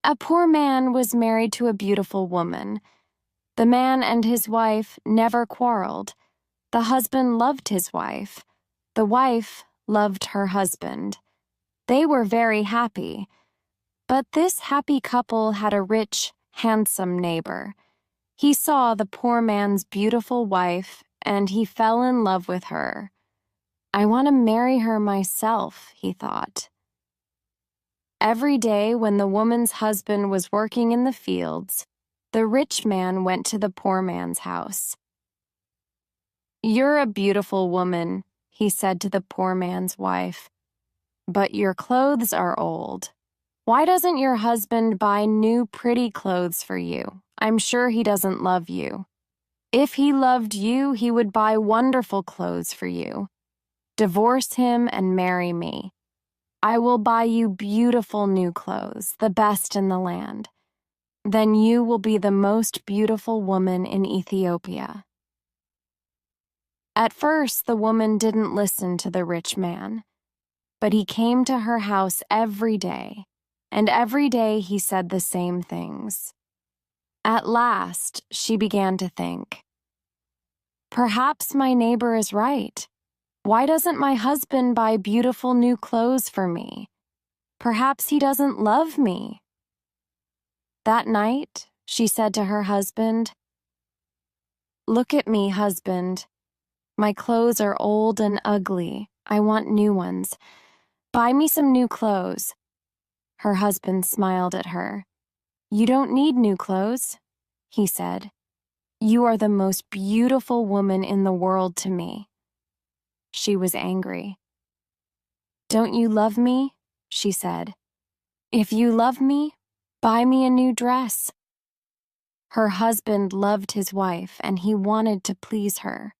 A poor man was married to a beautiful woman. The man and his wife never quarreled. The husband loved his wife. The wife loved her husband. They were very happy. But this happy couple had a rich, handsome neighbor. He saw the poor man's beautiful wife, and he fell in love with her. I want to marry her myself, he thought. Every day when the woman's husband was working in the fields, the rich man went to the poor man's house. "You're a beautiful woman," he said to the poor man's wife, "but your clothes are old. Why doesn't your husband buy new pretty clothes for you? I'm sure he doesn't love you. If he loved you, he would buy wonderful clothes for you. Divorce him and marry me. I will buy you beautiful new clothes, the best in the land. Then you will be the most beautiful woman in Ethiopia." At first, the woman didn't listen to the rich man, but he came to her house every day, and every day he said the same things. At last, she began to think, "Perhaps my neighbor is right. Why doesn't my husband buy beautiful new clothes for me? Perhaps he doesn't love me." That night, she said to her husband, "Look at me, husband. My clothes are old and ugly. I want new ones. Buy me some new clothes." Her husband smiled at her. "You don't need new clothes," he said. "You are the most beautiful woman in the world to me." She was angry. "Don't you love me?" she said. "If you love me, buy me a new dress." Her husband loved his wife and he wanted to please her.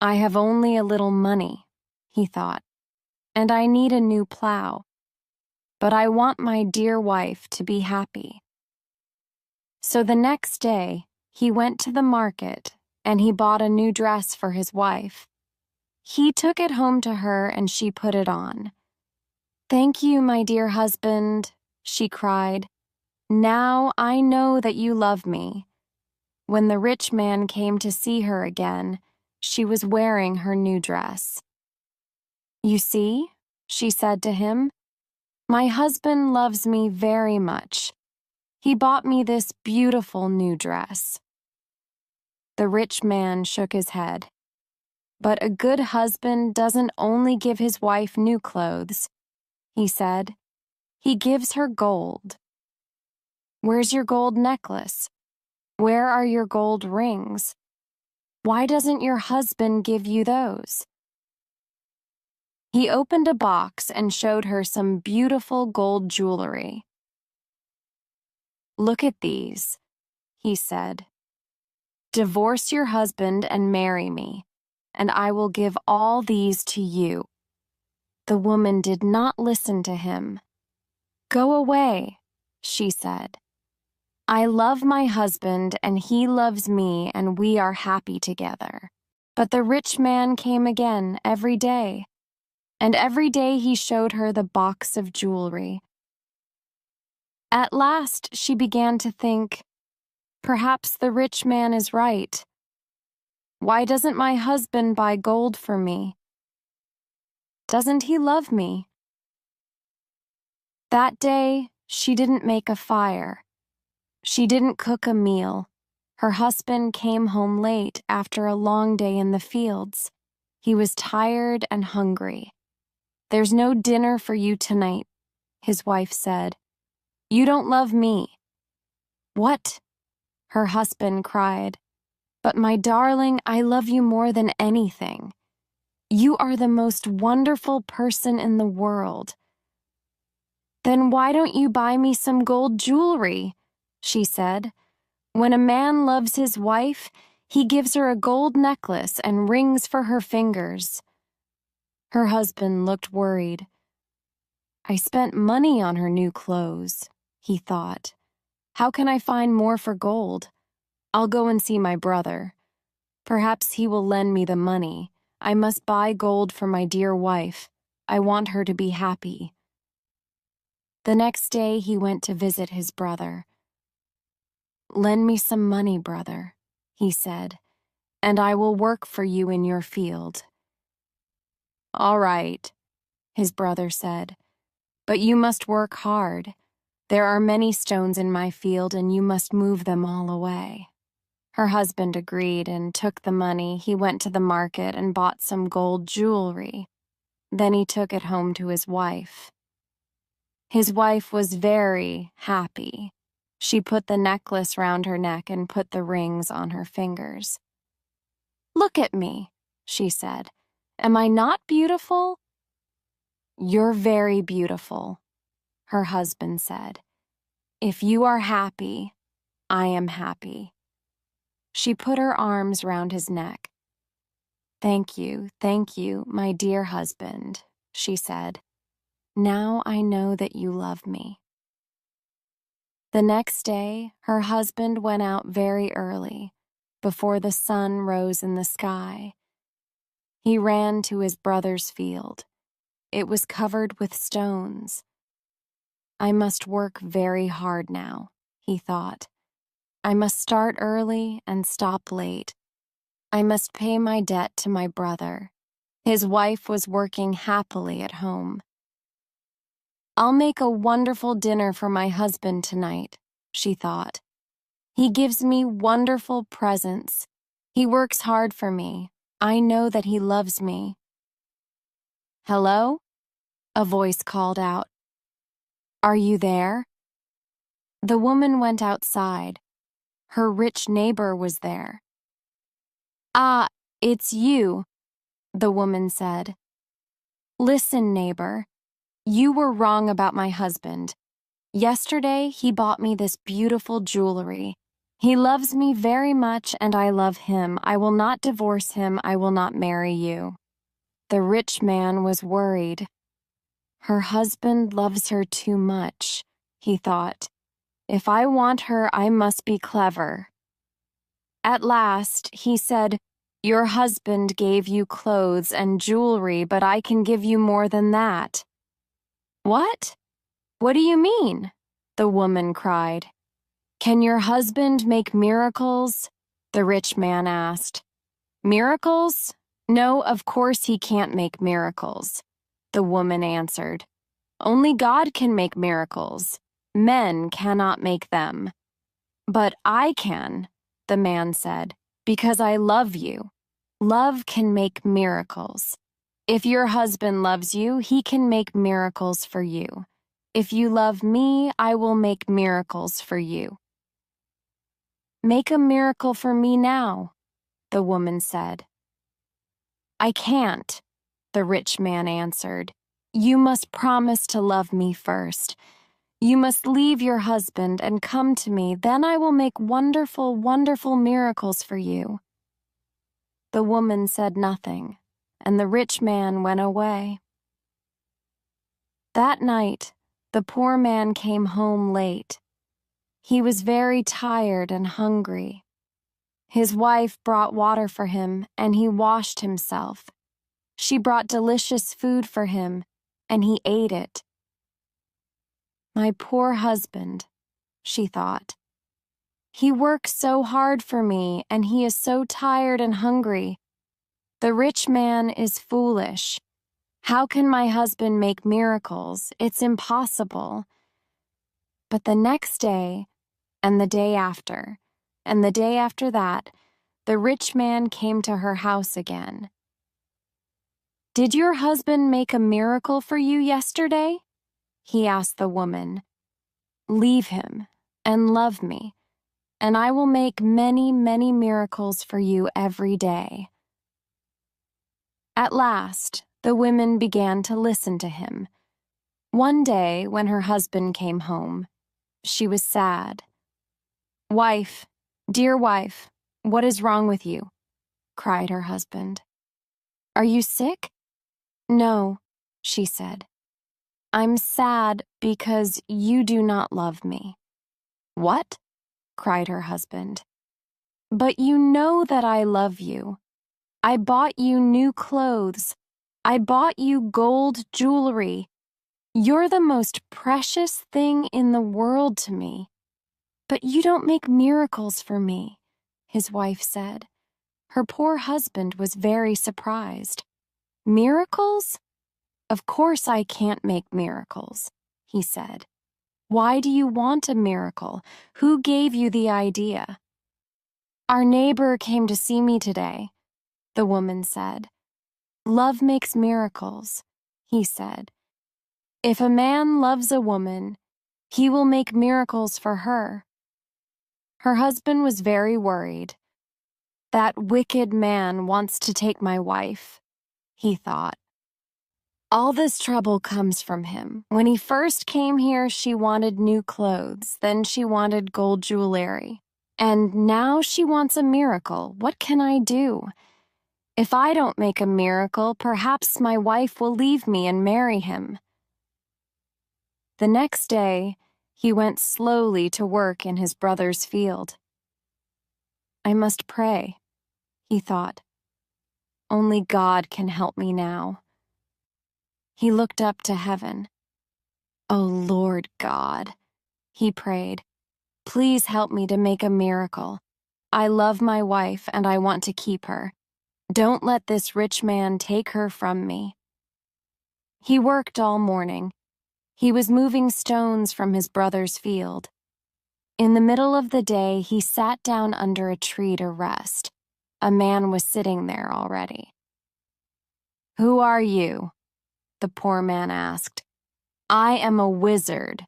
"I have only a little money," he thought, "and I need a new plow. But I want my dear wife to be happy." So the next day, he went to the market and he bought a new dress for his wife. He took it home to her and she put it on. "Thank you, my dear husband," she cried. "Now I know that you love me." When the rich man came to see her again, she was wearing her new dress. "You see," she said to him, "my husband loves me very much. He bought me this beautiful new dress." The rich man shook his head. "But a good husband doesn't only give his wife new clothes," he said. "He gives her gold. Where's your gold necklace? Where are your gold rings? Why doesn't your husband give you those?" He opened a box and showed her some beautiful gold jewelry. "Look at these," he said. "Divorce your husband and marry me, and I will give all these to you." The woman did not listen to him. "Go away," she said. "I love my husband and he loves me and we are happy together." But the rich man came again every day, and every day he showed her the box of jewelry. At last she began to think, "Perhaps the rich man is right. Why doesn't my husband buy gold for me? Doesn't he love me?" That day, she didn't make a fire. She didn't cook a meal. Her husband came home late after a long day in the fields. He was tired and hungry. "There's no dinner for you tonight," his wife said. "You don't love me." "What?" her husband cried. "But my darling, I love you more than anything. You are the most wonderful person in the world." "Then why don't you buy me some gold jewelry?" she said. "When a man loves his wife, he gives her a gold necklace and rings for her fingers." Her husband looked worried. "I spent money on her new clothes," he thought. "How can I find more for gold? I'll go and see my brother. Perhaps he will lend me the money. I must buy gold for my dear wife. I want her to be happy." The next day he went to visit his brother. "Lend me some money, brother," he said, "and I will work for you in your field." "All right," his brother said, "but you must work hard. There are many stones in my field, and you must move them all away." Her husband agreed and took the money. He went to the market and bought some gold jewelry. Then he took it home to his wife. His wife was very happy. She put the necklace round her neck and put the rings on her fingers. "Look at me," she said. "Am I not beautiful?" "You're very beautiful," her husband said. "If you are happy, I am happy." She put her arms round his neck. thank you, my dear husband," she said. "Now I know that you love me." The next day, her husband went out very early, before the sun rose in the sky. He ran to his brother's field. It was covered with stones. "I must work very hard now," he thought. "I must start early and stop late. I must pay my debt to my brother." His wife was working happily at home. "I'll make a wonderful dinner for my husband tonight," she thought. "He gives me wonderful presents. He works hard for me. I know that he loves me." "Hello?" a voice called out. "Are you there?" The woman went outside. Her rich neighbor was there. "Ah, it's you," the woman said. "Listen, neighbor, you were wrong about my husband. Yesterday, he bought me this beautiful jewelry. He loves me very much, and I love him. I will not divorce him. I will not marry you." The rich man was worried. Her husband loves her too much, he thought. If I want her, I must be clever. At last, he said, "Your husband gave you clothes and jewelry, but I can give you more than that." "What? What do you mean?" the woman cried. "Can your husband make miracles?" the rich man asked. "Miracles? No, of course he can't make miracles," the woman answered. "Only God can make miracles. Men cannot make them." "But I can," the man said, "because I love you. Love can make miracles. If your husband loves you, he can make miracles for you. If you love me, I will make miracles for you." "Make a miracle for me now," the woman said. "I can't," the rich man answered. "You must promise to love me first. You must leave your husband and come to me, then I will make wonderful, wonderful miracles for you." The woman said nothing, and the rich man went away. That night, the poor man came home late. He was very tired and hungry. His wife brought water for him, and he washed himself. She brought delicious food for him, and he ate it. "My poor husband," she thought. "He works so hard for me, and he is so tired and hungry. The rich man is foolish. How can my husband make miracles? It's impossible." But the next day, and the day after, and the day after that, the rich man came to her house again. "Did your husband make a miracle for you yesterday?" he asked the woman. "Leave him and love me, and I will make many, many miracles for you every day." At last, the women began to listen to him. One day, when her husband came home, she was sad. "Wife, dear wife, what is wrong with you?" cried her husband. "Are you sick?" "No," she said. "I'm sad because you do not love me." "What?" cried her husband. "But you know that I love you. I bought you new clothes. I bought you gold jewelry. You're the most precious thing in the world to me, but you don't make miracles for me, his wife said. Her poor husband was very surprised. Miracles? Of course I can't make miracles, he said. Why do you want a miracle? Who gave you the idea? Our neighbor came to see me today, the woman said. Love makes miracles, he said. If a man loves a woman, he will make miracles for her. Her husband was very worried. That wicked man wants to take my wife, he thought. All this trouble comes from him. When he first came here, she wanted new clothes. Then she wanted gold jewelry. And now she wants a miracle. What can I do? If I don't make a miracle, perhaps my wife will leave me and marry him. The next day, he went slowly to work in his brother's field. I must pray, he thought. Only God can help me now. He looked up to heaven. Oh, Lord God, he prayed, please help me to make a miracle. I love my wife and I want to keep her. Don't let this rich man take her from me. He worked all morning. He was moving stones from his brother's field. In the middle of the day, he sat down under a tree to rest. A man was sitting there already. Who are you? The poor man asked. I am a wizard,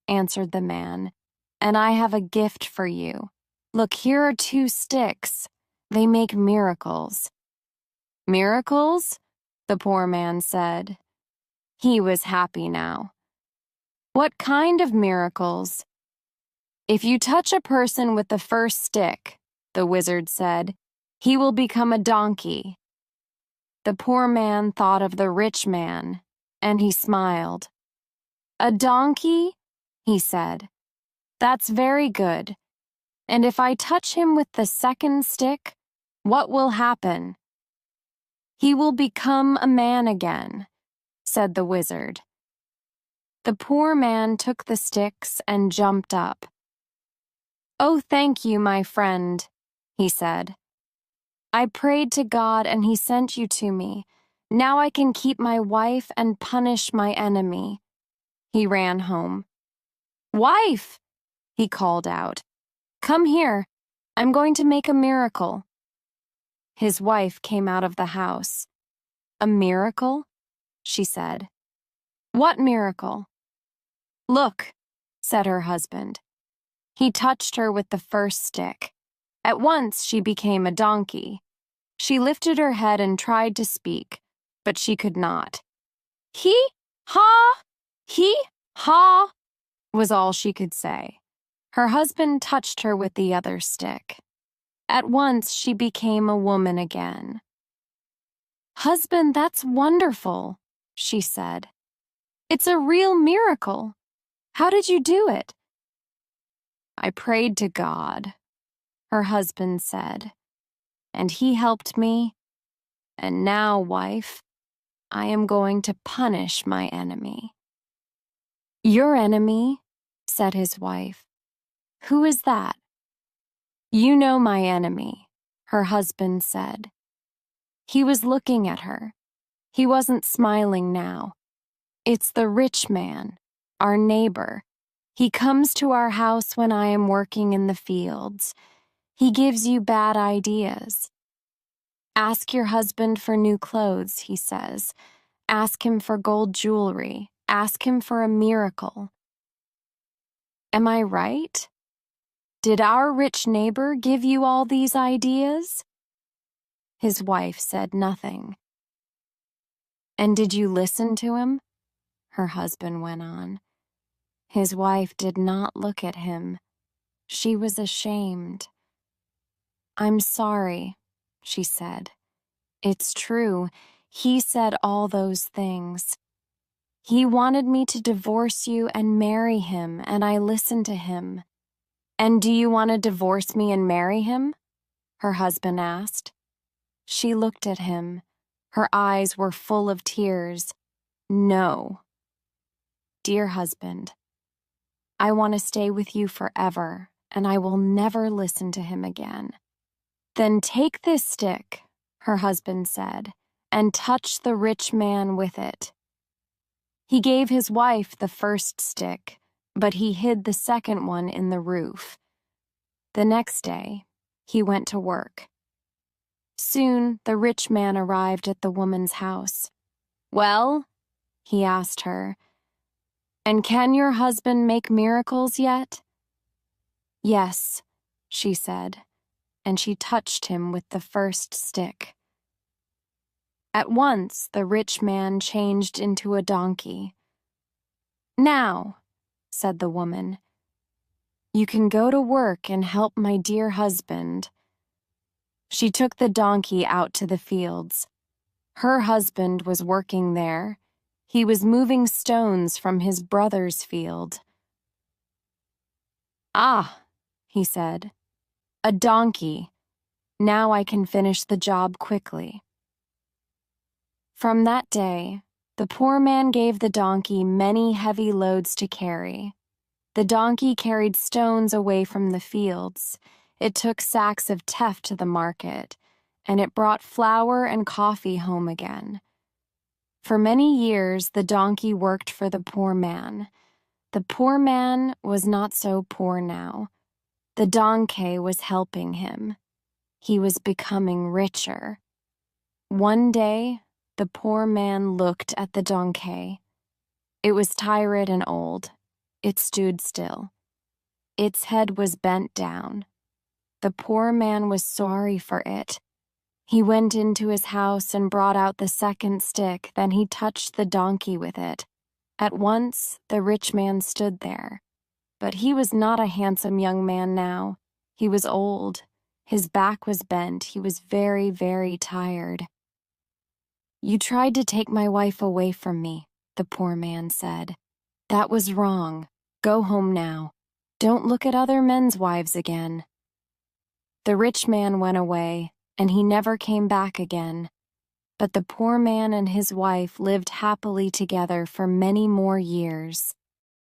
answered the man, and I have a gift for you. Look, here are 2 sticks. They make miracles. Miracles? The poor man said. He was happy now. What kind of miracles? If you touch a person with the first stick, the wizard said, he will become a donkey. The poor man thought of the rich man, and he smiled. A donkey? He said. That's very good. And if I touch him with the second stick, what will happen? He will become a man again, said the wizard. The poor man took the sticks and jumped up. Oh, thank you, my friend, he said. I prayed to God and he sent you to me. Now I can keep my wife and punish my enemy. He ran home. Wife, he called out. Come here. I'm going to make a miracle. His wife came out of the house. A miracle? She said. What miracle? Look, said her husband. He touched her with the first stick. At once she became a donkey. She lifted her head and tried to speak, but she could not. He-ha, was all she could say. Her husband touched her with the other stick. At once she became a woman again. Husband, that's wonderful, she said. It's a real miracle. How did you do it? I prayed to God, her husband said, and he helped me. And now, wife, I am going to punish my enemy. Your enemy, said his wife. Who is that? You know my enemy, her husband said. He was looking at her. He wasn't smiling now. It's the rich man, our neighbor. He comes to our house when I am working in the fields. He gives you bad ideas. Ask your husband for new clothes, he says. Ask him for gold jewelry. Ask him for a miracle. Am I right? Did our rich neighbor give you all these ideas? His wife said nothing. And did you listen to him? Her husband went on. His wife did not look at him. She was ashamed. I'm sorry, she said. It's true. He said all those things. He wanted me to divorce you and marry him, and I listened to him. And do you want to divorce me and marry him? Her husband asked. She looked at him. Her eyes were full of tears. No. "Dear husband, I want to stay with you forever, and I will never listen to him again." "Then take this stick," her husband said, "and touch the rich man with it." He gave his wife the first stick, but he hid the second one in the roof. The next day, he went to work. Soon, the rich man arrived at the woman's house. "Well," he asked her, "and can your husband make miracles yet?" "Yes," she said, and she touched him with the first stick. At once, the rich man changed into a donkey. "Now," said the woman, "you can go to work and help my dear husband." She took the donkey out to the fields. Her husband was working there. He was moving stones from his brother's field. "Ah," he said, "a donkey. Now I can finish the job quickly." From that day, the poor man gave the donkey many heavy loads to carry. The donkey carried stones away from the fields. It took sacks of teff to the market, and it brought flour and coffee home again. For many years, the donkey worked for the poor man. The poor man was not so poor now. The donkey was helping him. He was becoming richer. One day, the poor man looked at the donkey. It was tired and old. It stood still. Its head was bent down. The poor man was sorry for it. He went into his house and brought out the second stick. Then he touched the donkey with it. At once, the rich man stood there. But he was not a handsome young man now. He was old. His back was bent. He was very, very tired. "You tried to take my wife away from me," the poor man said. "That was wrong. Go home now. Don't look at other men's wives again." The rich man went away, and he never came back again. But the poor man and his wife lived happily together for many more years.